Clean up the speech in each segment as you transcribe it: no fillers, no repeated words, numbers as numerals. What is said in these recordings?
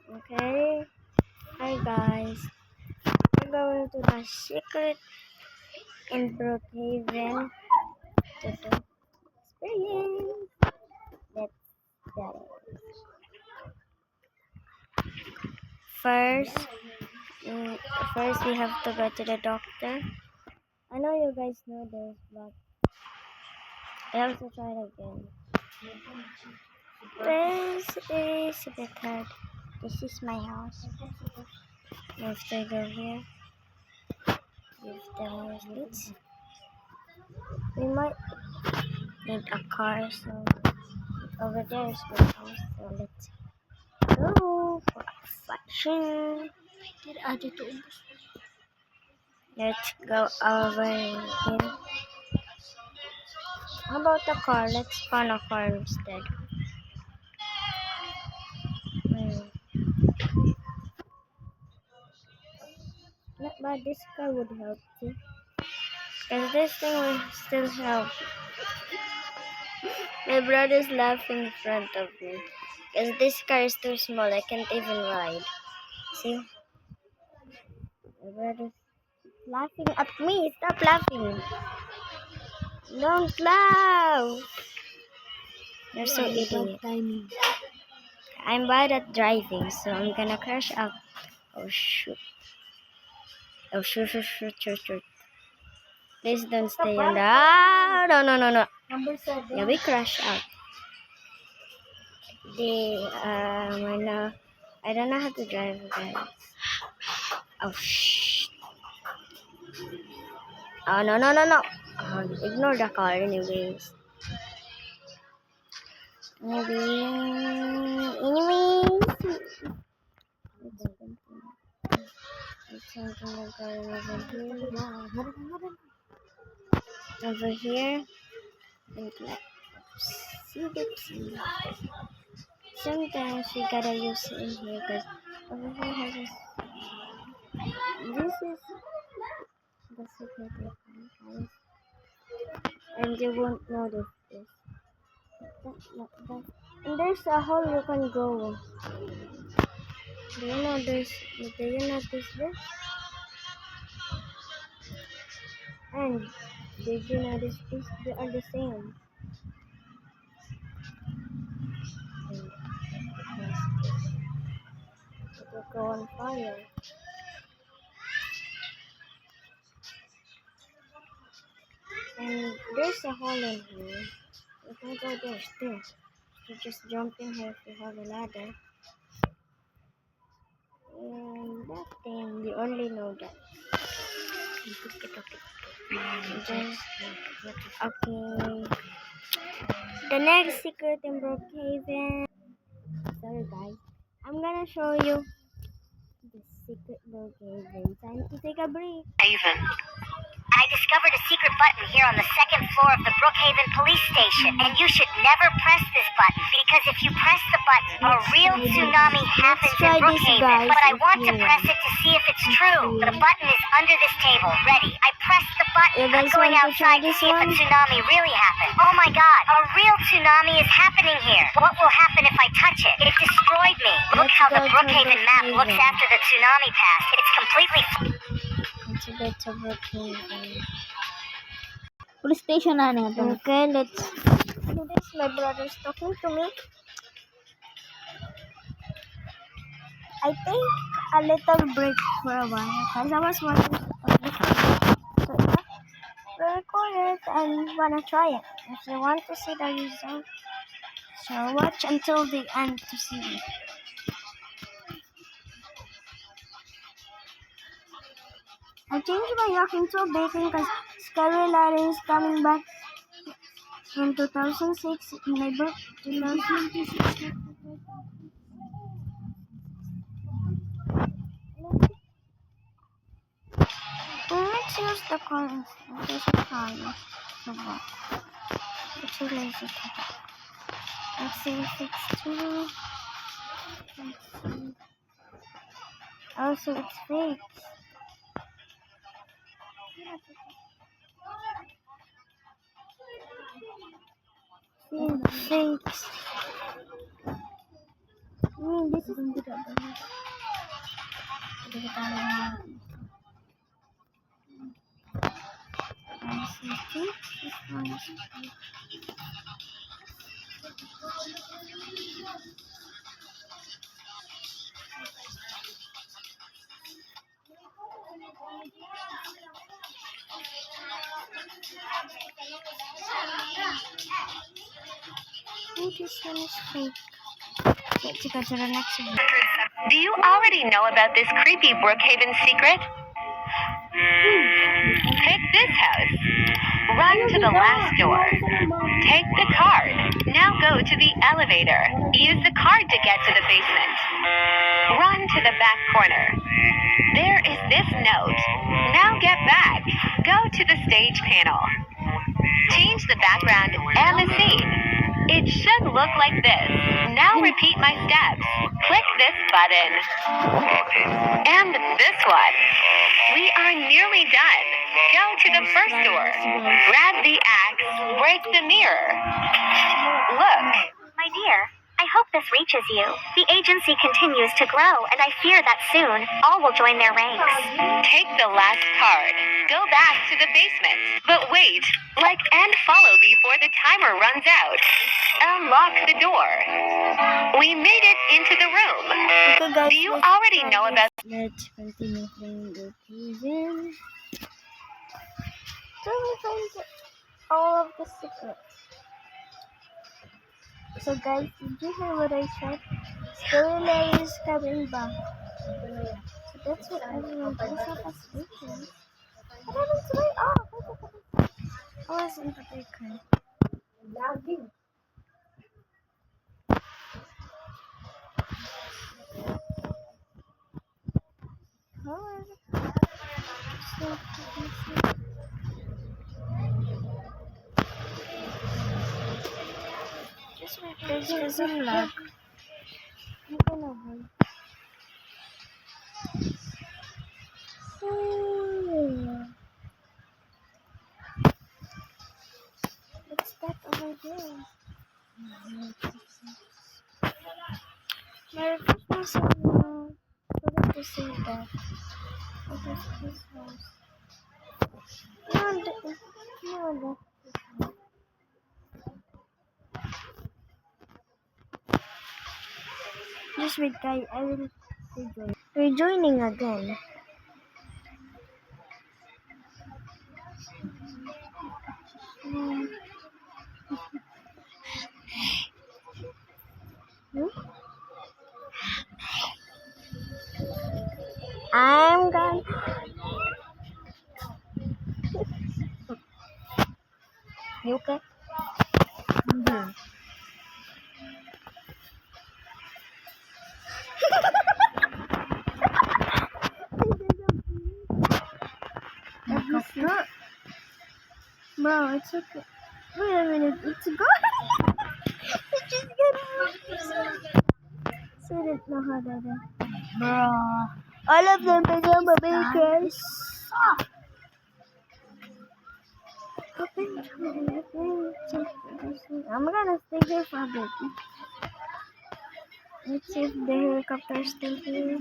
Okay. Hi guys. We're going to the secret in Brookhaven to do experience. Let's go. First, first we have to go to the doctor. I know you guys know this, but I have to try it again. This is a bit hard. This is my house. We have to go here. Give the seats. We might need a car, so over there is my house. So let's go for a fashion. Let's go over here. How about the car? Let's find a car instead. Not bad. This car would help too. Because this thing will still help. My brother's laughing in front of me. Because this car is too small. I can't even ride. See? My brother's laughing at me. Stop laughing. Don't laugh. You're so idiot. I'm bad at driving, so I'm gonna crash out. Oh shoot. Oh shoot. Please don't stay on the... Ah, no. Number 7. Yeah, we crash out. I don't know how to drive, guys. Oh shh. Oh no. Ignore the car anyways. Anyways. Let's something going over here. And see. Sometimes we gotta use it in here because over here has this. This is the secret weapon, guys. And you won't notice this. That. And there's a hole you can go. Do you notice this? And did you notice this? They are the same. It will go on fire. And there's a hole in here. You can go there too. You just jump in here if you have a ladder. And that thing, you only know that. Okay. The next secret in Brookhaven. Sorry guys. I'm gonna show you the secret Brookhaven. Time to take a break. I discovered a secret button here on the second floor of the Brookhaven police station, and you should never press this button, because if you press the button, a real tsunami happens in Brookhaven. But I want to press it to see if it's true. The button is under this table. Ready? I pressed the button. I'm going outside to see if a tsunami really happened. Oh my god, a real tsunami is happening here. What will happen if I touch it? It destroyed me. Look how the Brookhaven map looks after the tsunami passed. It's completely... Let's get to Brookhaven. Police station na ito. Okay, let's do this. My brother's talking to me. I take a little break for a while because I was watching the so yeah, record it and wanna try it. If you want to see the result, so watch until the end to see it. I changed my yacht into baking because Scary Larry is coming back in 2006. My birthday 2006. Let's use the coins. There's a car. So what? It's too lazy. Let's see if it's true. Let's see. Oh, so it's fake. See, it's fakes. This is Hindi ko tayo na. This one is fake. Let's go to the next one. Do you already know about this creepy Brookhaven secret? Pick this house. Run to the last door. Take the card. Now go to the elevator. Use the card to get to the basement. Run to the back corner. There is this note. Now get back. Go to the stage panel. Change the background and the scene. It should look like this. Now repeat my steps. Click this button. And this one. We are nearly done. Go to the first door. Grab the axe. Break the mirror. Look. My dear, I hope this reaches you. The agency continues to grow, and I fear that soon all will join their ranks. Take the last card. Go back to the basement. But wait. Like and follow before the timer runs out. Unlock the door. We made it into the room. Okay, guys, Do you already know about... Let's continue playing the prison. So we find all of the secrets. So guys, did you hear what I said? Storyline is coming back. So that's what everyone thinks of us weekend. What happened to my off? I was in the bakery. Just wait, there's some lag. I'm gonna wait. What's that over there? Merry Christmas, everyone. Forgot to say that. What is this house? No, just wait, guys. I will rejoin. Rejoining again. I'm gone. You okay? Mm-hmm. Bro, it's okay. Wait a minute, it's gone. It just got so I didn't know how that is. Bro. All of them become a bakers. I'm gonna stay here for a bit. Let's see if the helicopter is still here.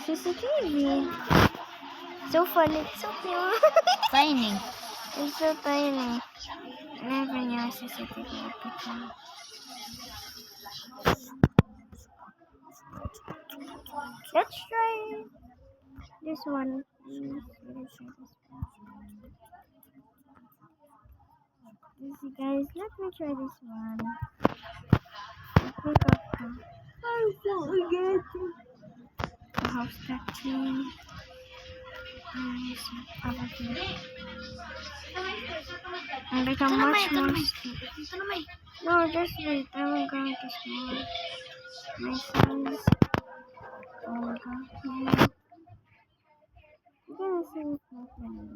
CCTV. So fun, it's so cute. Tiny. It's so tiny. Never knew CCTV picture. Let's try this one. This guys, let me try this one. I forget the house statue. And become much more. No, just wait. I'm going to small. My size. Oh my god. You're gonna see what's happening.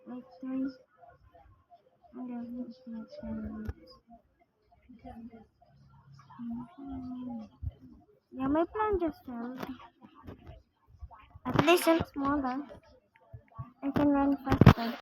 Like that. Yeah, my plan just failed. At least I'm smaller. I can run faster.